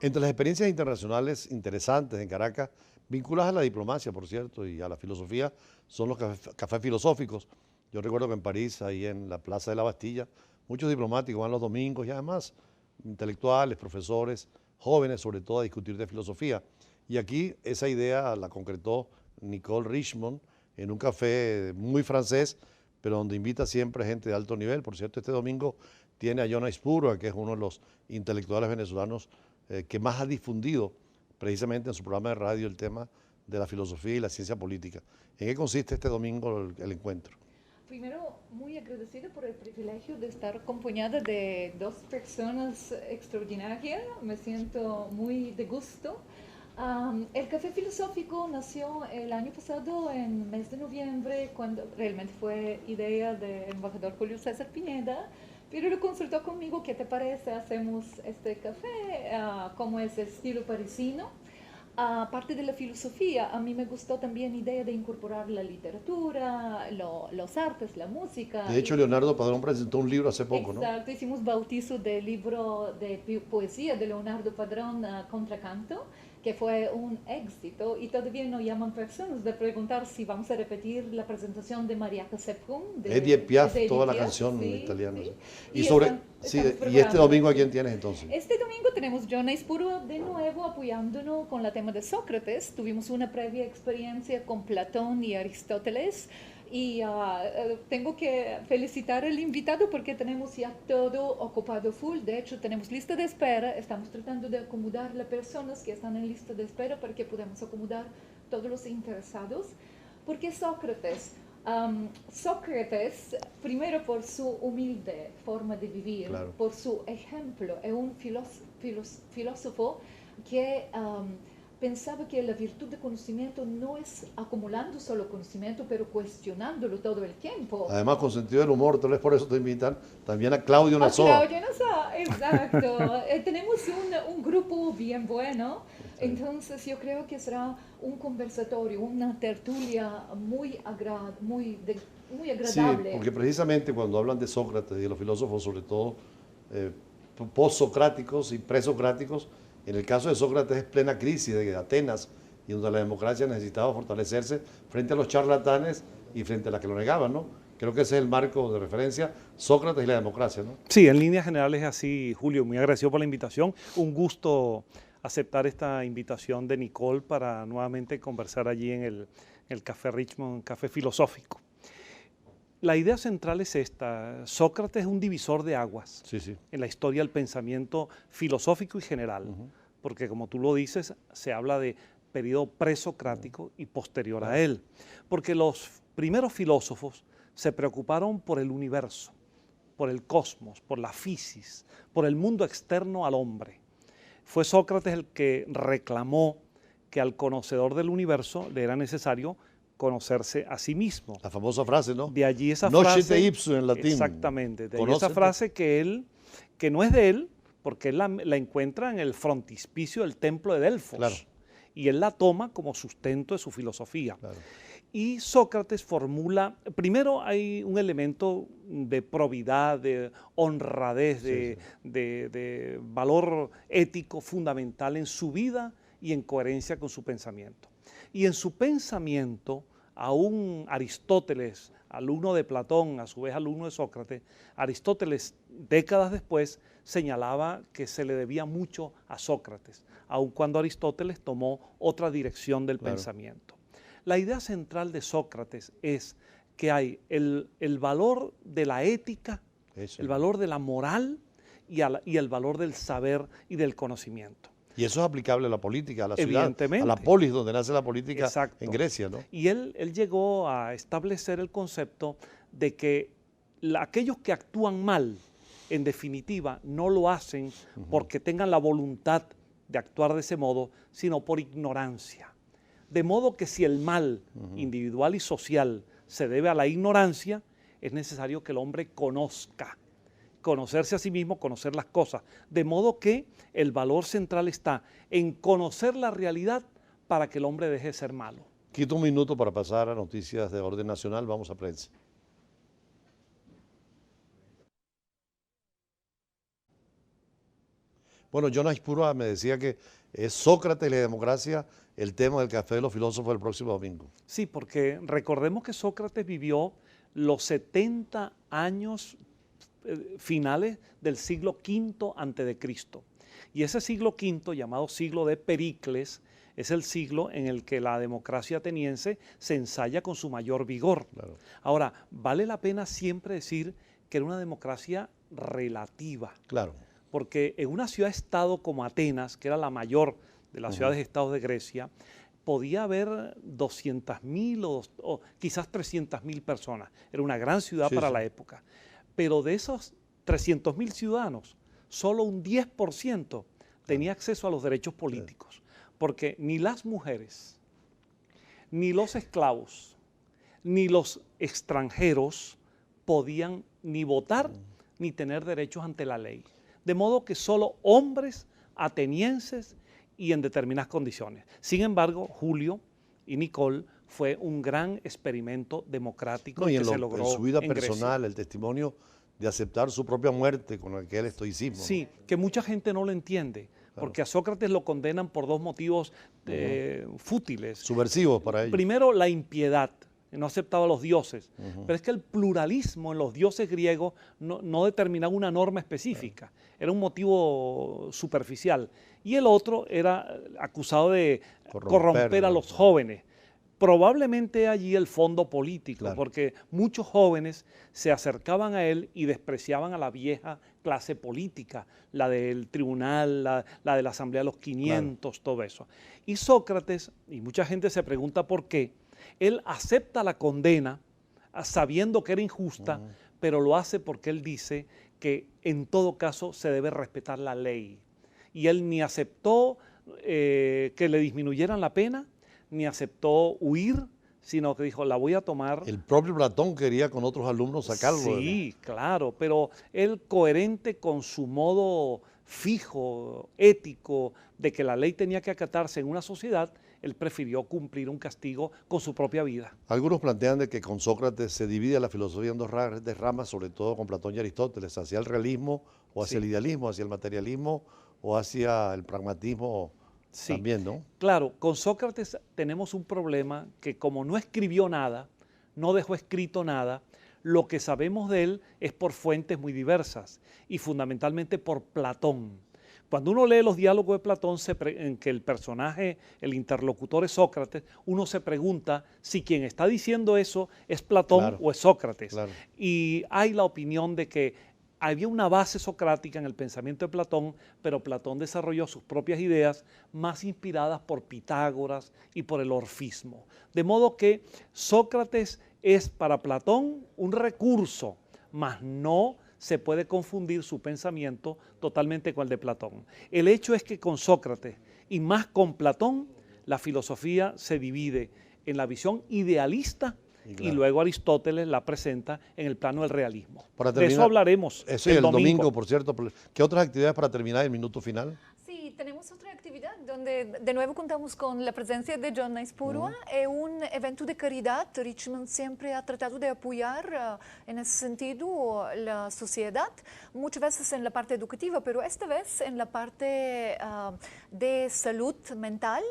Entre las experiencias internacionales interesantes en Caracas, vinculadas a la diplomacia, por cierto, y a la filosofía, son los cafés filosóficos. Yo recuerdo que en París, ahí en la Plaza de la Bastilla, muchos diplomáticos van los domingos y además intelectuales, profesores, jóvenes sobre todo a discutir de filosofía. Y aquí esa idea la concretó Nicole Richmond en un café muy francés, pero donde invita siempre gente de alto nivel. Por cierto, este domingo tiene a Jonas Spurga, que es uno de los intelectuales venezolanos que más ha difundido precisamente en su programa de radio el tema de la filosofía y la ciencia política. ¿En qué consiste este domingo el encuentro? Primero, muy agradecida por el privilegio de estar acompañada de dos personas extraordinarias. Me siento muy de gusto. El Café Filosófico nació el año pasado en mes de noviembre, cuando realmente fue idea del embajador Julio César Pineda, pero lo consultó conmigo: ¿qué te parece? Hacemos este café, como es estilo parisino. Aparte de la filosofía, a mí me gustó también la idea de incorporar la literatura, los artes, la música. De hecho, Leonardo Padrón presentó un libro hace poco, ¿no? Exacto, hicimos bautizo del libro de poesía de Leonardo Padrón, Contracanto, que fue un éxito, y todavía nos llaman personas de preguntar si vamos a repetir la presentación de Mariaca Seppun, Edith Piaf, de toda Edith la Piaf, canción sí, italiana. sí. Y Y sobre, sí, estamos y este preparando. domingo, ¿a quién tienes entonces? Este domingo tenemos John Aispuro de nuevo apoyándonos con el tema de Sócrates. Tuvimos una previa experiencia con Platón y Aristóteles, y tengo que felicitar al invitado porque tenemos ya todo ocupado full. De hecho, tenemos lista de espera. Estamos tratando de acomodar las personas que están en lista de espera para que podamos acomodar todos los interesados. Porque Sócrates, Sócrates, primero por su humilde forma de vivir, Claro. por su ejemplo, es un filósofo que pensaba que la virtud de conocimiento no es acumulando solo conocimiento, pero cuestionándolo todo el tiempo. Además, con sentido del humor, tal vez por eso te invitan también a Claudio A Nazoa. Claudia Nazoa, exacto. Tenemos un grupo bien bueno, entonces yo creo que será un conversatorio, una tertulia muy Sí, agradable. porque precisamente cuando hablan de Sócrates y de los filósofos, sobre todo eh, postsocráticos y presocráticos, en el caso de Sócrates es plena crisis de Atenas y donde la democracia necesitaba fortalecerse frente a los charlatanes y frente a la que lo negaban, ¿no? Creo que ese es el marco de referencia, Sócrates y la democracia, ¿no? Sí, en líneas generales es así, Julio. Muy agradecido por la invitación. Un gusto aceptar esta invitación de Nicole para nuevamente conversar allí en el Café Richmond, Café Filosófico. La idea central es esta: Sócrates es un divisor de aguas Sí, sí. en la historia del pensamiento filosófico y general, porque como tú lo dices, se habla de periodo presocrático y posterior a él, porque los primeros filósofos se preocuparon por el universo, por el cosmos, por la fisis, por el mundo externo al hombre. Fue Sócrates el que reclamó que al conocedor del universo le era necesario conocerse a sí mismo. La famosa frase, ¿no? De allí esa Nocete frase, ipsum en latín. exactamente, de allí esa Conócete. frase que no es de él, porque él la encuentra en el frontispicio del templo de Delfos. Claro. Y él la toma como sustento de su filosofía. Claro. Y Sócrates formula, primero hay un elemento de probidad, de honradez, de valor ético fundamental en su vida y en coherencia con su pensamiento. Y en su pensamiento, aún Aristóteles, alumno de Platón, a su vez alumno de Sócrates, Aristóteles, décadas después, señalaba que se le debía mucho a Sócrates, aun cuando Aristóteles tomó otra dirección del pensamiento. La idea central de Sócrates es que hay el valor de la ética, el valor de la moral y el valor del saber y del conocimiento. Y eso es aplicable a la política, a la ciudad, Evidentemente. a la polis donde nace la política. Exacto. En Grecia, ¿no? Y él llegó a establecer el concepto de que aquellos que actúan mal, en definitiva, no lo hacen porque tengan la voluntad de actuar de ese modo, sino por ignorancia. De modo que si el mal individual y social se debe a la ignorancia, es necesario que el hombre conozca, conocerse a sí mismo, conocer las cosas. De modo que el valor central está en conocer la realidad para que el hombre deje de ser malo. Quito un minuto para pasar a noticias de orden nacional. Vamos a prensa. Bueno, Jonas Spurua me decía que es Sócrates y la democracia el tema del Café de los Filósofos el próximo domingo. Sí, porque recordemos que Sócrates vivió los 70 años finales del siglo V antes de Cristo. Y ese siglo V, llamado siglo de Pericles, es el siglo en el que la democracia ateniense se ensaya con su mayor vigor. Claro. Ahora, vale la pena siempre decir que era una democracia relativa. Claro. Porque en una ciudad-estado como Atenas, que era la mayor de las ciudades-estados de Grecia, podía haber 200.000 o quizás 300.000 personas. Era una gran ciudad para la época. Pero de esos 300.000 ciudadanos, solo un 10% tenía acceso a los derechos políticos. Porque ni las mujeres, ni los esclavos, ni los extranjeros podían ni votar ni tener derechos ante la ley. De modo que solo hombres atenienses y en determinadas condiciones. Sin embargo, Julio y Nicole fue un gran experimento democrático que se logró en su vida en personal, Grecia. el testimonio de aceptar su propia muerte con aquel estoicismo. Sí, que mucha gente no lo entiende, porque a Sócrates lo condenan por dos motivos fútiles. Subversivos para ellos. Primero, la impiedad. No aceptaba a los dioses, pero es que el pluralismo en los dioses griegos no determinaba una norma específica, era un motivo superficial. Y el otro era acusado de corromper a los jóvenes. Probablemente allí el fondo político, porque muchos jóvenes se acercaban a él y despreciaban a la vieja clase política, la del tribunal, la de la asamblea de los 500, todo eso. Y Sócrates, y mucha gente se pregunta por qué, él acepta la condena sabiendo que era injusta, pero lo hace porque él dice que en todo caso se debe respetar la ley. Y él ni aceptó que le disminuyeran la pena, ni aceptó huir, sino que dijo, la voy a tomar. El propio Platón quería con otros alumnos sacarlo. Sí, claro, pero él coherente con su modo fijo, ético, de que la ley tenía que acatarse en una sociedad, él prefirió cumplir un castigo con su propia vida. Algunos plantean de que con Sócrates se divide la filosofía en dos ramas, sobre todo con Platón y Aristóteles, hacia el realismo o hacia el idealismo, hacia el materialismo o hacia el pragmatismo también, ¿no? Claro, con Sócrates tenemos un problema que como no escribió nada, no dejó escrito nada, lo que sabemos de él es por fuentes muy diversas y fundamentalmente por Platón. Cuando uno lee los diálogos de Platón, en que el personaje, el interlocutor es Sócrates, uno se pregunta si quien está diciendo eso es Platón o es Sócrates. Y hay la opinión de que había una base socrática en el pensamiento de Platón, pero Platón desarrolló sus propias ideas más inspiradas por Pitágoras y por el orfismo. De modo que Sócrates es para Platón un recurso, mas no se puede confundir su pensamiento totalmente con el de Platón. El hecho es que con Sócrates y más con Platón, la filosofía se divide en la visión idealista y luego Aristóteles la presenta en el plano del realismo. De eso hablaremos el domingo, por cierto. ¿Qué otras actividades para terminar el minuto final? Sí, tenemos otra actividad donde de nuevo contamos con la presencia de Jonas Spurua. Es un evento de caridad. Richmond siempre ha tratado de apoyar en ese sentido la sociedad, muchas veces en la parte educativa, pero esta vez en la parte de salud mental.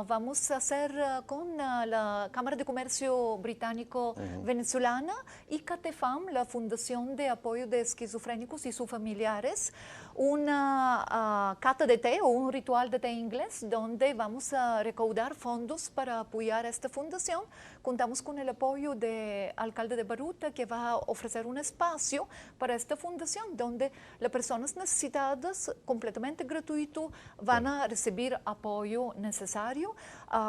Vamos a hacer con la Cámara de Comercio Británico-Venezolana y CATEFAM, la Fundación de Apoyo de Esquizofrénicos y sus Familiares, una cata de té o un ritual de té inglés donde vamos a recaudar fondos para apoyar a esta fundación. Contamos con el apoyo del alcalde de Baruta, que va a ofrecer un espacio para esta fundación donde las personas necesitadas, completamente gratuito, van a recibir apoyo necesario.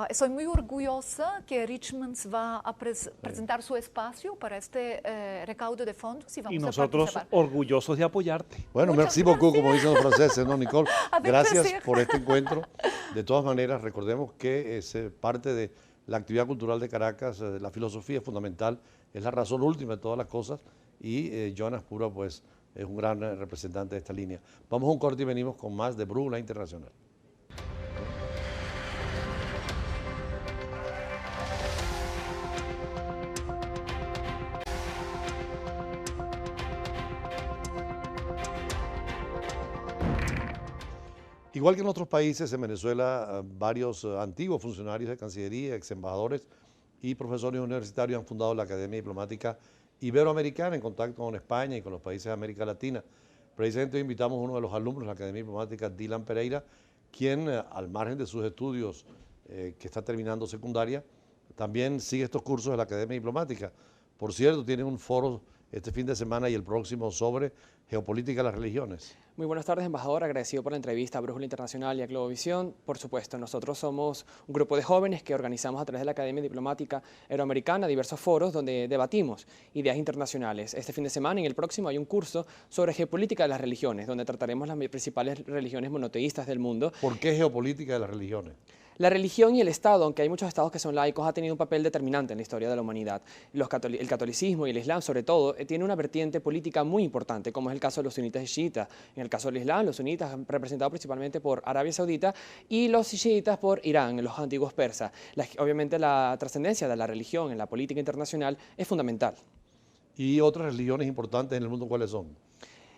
Estoy muy orgullosa que Richmond va a presentar su espacio para este recaudo de fondos y vamos nosotros a orgullosos de apoyarte. Bueno, merci beaucoup, como dicen los franceses, ¿no, Nicole? Gracias por este encuentro. De todas maneras, recordemos que es parte de la actividad cultural de Caracas, la filosofía es fundamental, es la razón última de todas las cosas y Jonas Spurua pues es un gran representante de esta línea. Vamos a un corte y venimos con más de Brújula Internacional. Igual que en otros países, en Venezuela, varios antiguos funcionarios de Cancillería, ex embajadores y profesores universitarios han fundado la Academia Diplomática Iberoamericana en contacto con España y con los países de América Latina. Precisamente hoy invitamos a uno de los alumnos de la Academia Diplomática, Dylan Pereira, quien al margen de sus estudios que está terminando secundaria, también sigue estos cursos de la Academia Diplomática. Por cierto, tiene un foro este fin de semana y el próximo sobre geopolítica de las religiones. Muy buenas tardes, embajador. Agradecido por la entrevista a Brújula Internacional y a Globovisión. Por supuesto, nosotros somos un grupo de jóvenes que organizamos a través de la Academia Diplomática Iberoamericana diversos foros donde debatimos ideas internacionales. Este fin de semana y el próximo hay un curso sobre geopolítica de las religiones, donde trataremos las principales religiones monoteístas del mundo. ¿Por qué geopolítica de las religiones? La religión y el Estado, aunque hay muchos estados que son laicos, ha tenido un papel determinante en la historia de la humanidad. El catolicismo y el Islam, sobre todo, tiene una vertiente política muy importante, como es el caso de los sunitas y chiitas. En el caso del Islam, los sunitas representados principalmente por Arabia Saudita y los chiitas por Irán, los antiguos persas. Obviamente la trascendencia de la religión en la política internacional es fundamental. ¿Y otras religiones importantes en el mundo cuáles son?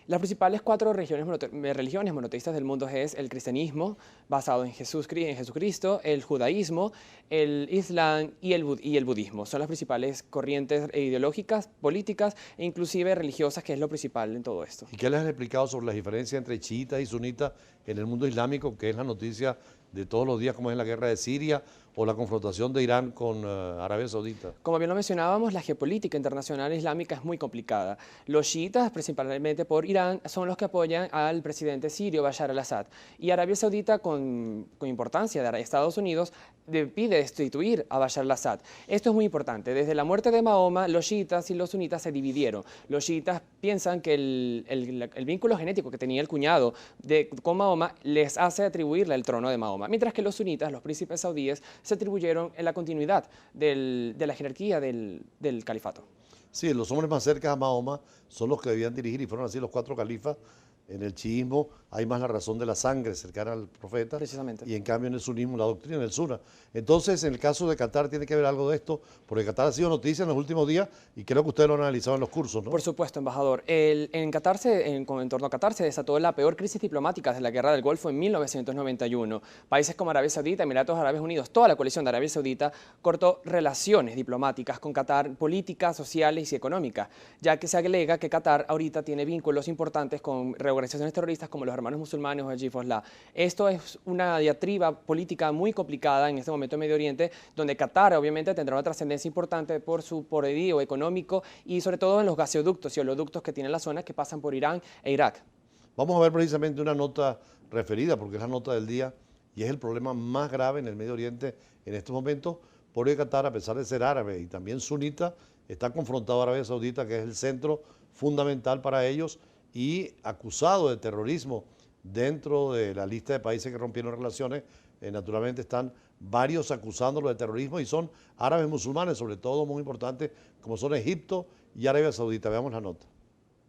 Las principales cuatro religiones monoteístas del mundo es el cristianismo, basado en Jesucristo, el judaísmo, el islam y el budismo. Son las principales corrientes ideológicas, políticas e inclusive religiosas, que es lo principal en todo esto. ¿Y qué les han explicado sobre la diferencia entre chiitas y sunitas en el mundo islámico, que es la noticia de todos los días, como es la guerra de Siria o la confrontación de Irán con Arabia Saudita? Como bien lo mencionábamos, la geopolítica internacional islámica es muy complicada. Los chiitas, principalmente por Irán, son los que apoyan al presidente sirio Bashar al-Assad. Y Arabia Saudita, con importancia de Estados Unidos, pide destituir a Bashar al-Assad. Esto es muy importante. Desde la muerte de Mahoma, los chiitas y los sunitas se dividieron. Los chiitas piensan que el vínculo genético que tenía el cuñado con Mahoma les hace atribuirle el trono de Mahoma, mientras que los sunitas, los príncipes saudíes, se atribuyeron en la continuidad de la jerarquía del califato. Sí, los hombres más cercanos a Mahoma son los que debían dirigir, y fueron así los cuatro califas. En el chiismo hay más la razón de la sangre cercana al profeta. Precisamente. Y en cambio en el sunismo la doctrina del Suna. Entonces, en el caso de Qatar tiene que ver algo de esto, porque Qatar ha sido noticia en los últimos días y creo que ustedes lo han analizado en los cursos, ¿no? Por supuesto, embajador. En torno a Qatar se desató la peor crisis diplomática desde la Guerra del Golfo en 1991. Países como Arabia Saudita, Emiratos Árabes Unidos, toda la coalición de Arabia Saudita cortó relaciones diplomáticas con Qatar, políticas, sociales y económicas, ya que se alega que Qatar ahorita tiene vínculos importantes con organizaciones terroristas como los Hermanos Musulmanes o el Hezbollah. Esto es una diatriba política muy complicada en este momento en Medio Oriente, donde Qatar obviamente tendrá una trascendencia importante por su poderío económico y sobre todo en los gasoductos y oleoductos que tiene la zona que pasan por Irán e Irak. Vamos a ver precisamente una nota referida, porque es la nota del día y es el problema más grave en el Medio Oriente en estos momentos, porque Qatar, a pesar de ser árabe y también sunita, está confrontado a Arabia Saudita, que es el centro fundamental para ellos, y acusado de terrorismo. Dentro de la lista de países que rompieron relaciones, naturalmente están varios acusándolo de terrorismo y son árabes musulmanes, sobre todo muy importantes, como son Egipto y Arabia Saudita. Veamos la nota.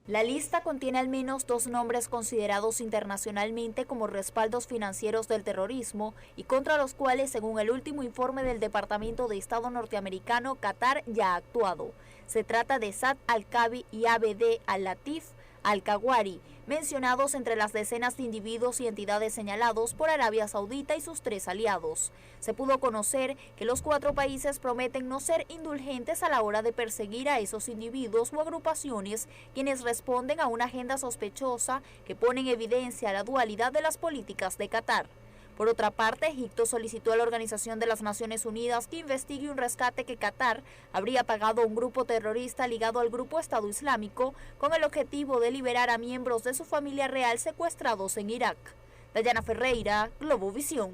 La lista contiene al menos 2 nombres considerados internacionalmente como respaldos financieros del terrorismo y contra los cuales, según el último informe del Departamento de Estado norteamericano, Qatar ya ha actuado. Se trata de Saad al-Kabi y Abd al-Latif al-Kawari, mencionados entre las decenas de individuos y entidades señalados por Arabia Saudita y sus 3 aliados. Se pudo conocer que los 4 países prometen no ser indulgentes a la hora de perseguir a esos individuos o agrupaciones quienes responden a una agenda sospechosa que pone en evidencia la dualidad de las políticas de Qatar. Por otra parte, Egipto solicitó a la Organización de las Naciones Unidas que investigue un rescate que Qatar habría pagado a un grupo terrorista ligado al grupo Estado Islámico con el objetivo de liberar a miembros de su familia real secuestrados en Irak. Dayana Ferreira, Globovisión.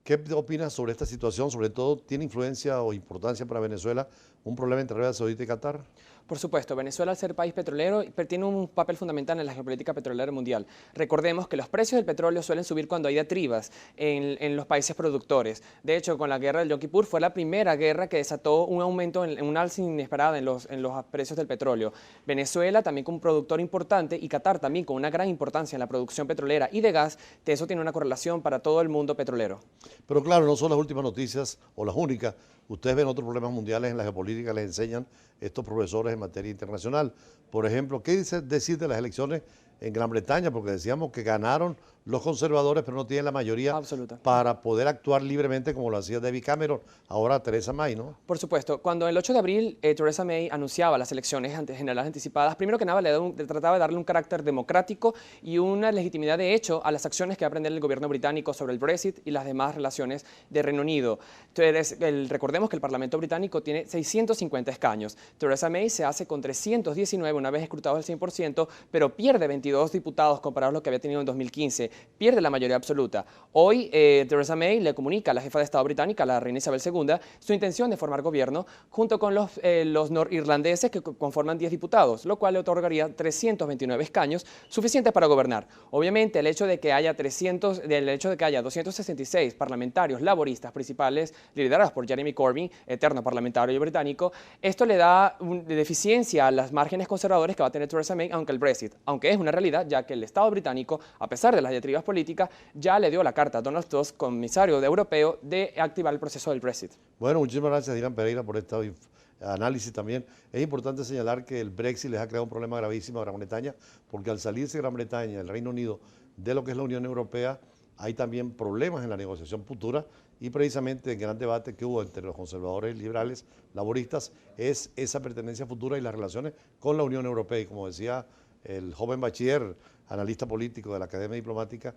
¿Qué opinas sobre esta situación? Sobre todo, ¿tiene influencia o importancia para Venezuela un problema entre Arabia Saudita y Qatar? Por supuesto, Venezuela, al ser país petrolero, tiene un papel fundamental en la geopolítica petrolera mundial. Recordemos que los precios del petróleo suelen subir cuando hay diatribas en los países productores. De hecho, con la guerra del Yom Kippur fue la primera guerra que desató un aumento, un alza inesperada en los precios del petróleo. Venezuela también como un productor importante y Qatar también con una gran importancia en la producción petrolera y de gas, que eso tiene una correlación para todo el mundo petrolero. Pero claro, no son las últimas noticias o las únicas. Ustedes ven otros problemas mundiales en la geopolítica, les enseñan estos profesores en materia internacional. Por ejemplo, ¿qué decir de las elecciones en Gran Bretaña? Porque decíamos que ganaron los conservadores, pero no tienen la mayoría Absoluta. para poder actuar libremente como lo hacía David Cameron, ahora Theresa May, ¿no? Por supuesto, cuando el 8 de abril Theresa May anunciaba las elecciones generales anticipadas, primero que nada trataba de darle un carácter democrático y una legitimidad de hecho a las acciones que va a emprender el gobierno británico sobre el Brexit y las demás relaciones de Reino Unido. Entonces, recordemos que el Parlamento británico tiene 650 escaños. Theresa May se hace con 319 una vez escrutado el 100%, pero pierde 22 diputados comparados a lo que había tenido en 2015. Pierde la mayoría absoluta. Hoy Theresa May le comunica a la jefa de Estado británica, la reina Isabel II, su intención de formar gobierno junto con los norirlandeses que conforman 10 diputados, lo cual le otorgaría 329 escaños suficientes para gobernar. Obviamente el hecho de que haya 266 parlamentarios laboristas principales liderados por Jeremy Corbyn, eterno parlamentario británico, esto le da deficiencia a las márgenes conservadores que va a tener Theresa May aunque el Brexit, aunque es una realidad ya que el Estado británico, a pesar de las diatribas políticas, ya le dio la carta a Donald Tusk, comisario europeo, de activar el proceso del Brexit. Bueno, muchísimas gracias, Dylan Pereira, por este análisis también. Es importante señalar que el Brexit les ha creado un problema gravísimo a Gran Bretaña, porque al salirse Gran Bretaña, el Reino Unido, de lo que es la Unión Europea, hay también problemas en la negociación futura y precisamente el gran debate que hubo entre los conservadores, liberales, laboristas, es esa pertenencia futura y las relaciones con la Unión Europea. Y como decía el joven bachiller, analista político de la Academia Diplomática,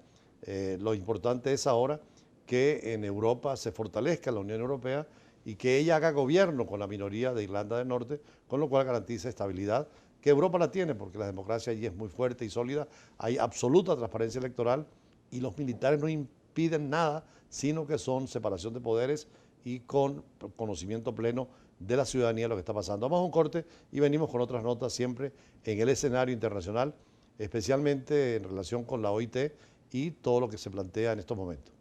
lo importante es ahora que en Europa se fortalezca la Unión Europea y que ella haga gobierno con la minoría de Irlanda del Norte, con lo cual garantiza estabilidad, que Europa la tiene porque la democracia allí es muy fuerte y sólida, hay absoluta transparencia electoral y los militares no impiden nada, sino que son separación de poderes y con conocimiento pleno de la ciudadanía de lo que está pasando. Vamos a un corte y venimos con otras notas siempre en el escenario internacional, especialmente en relación con la OIT y todo lo que se plantea en estos momentos.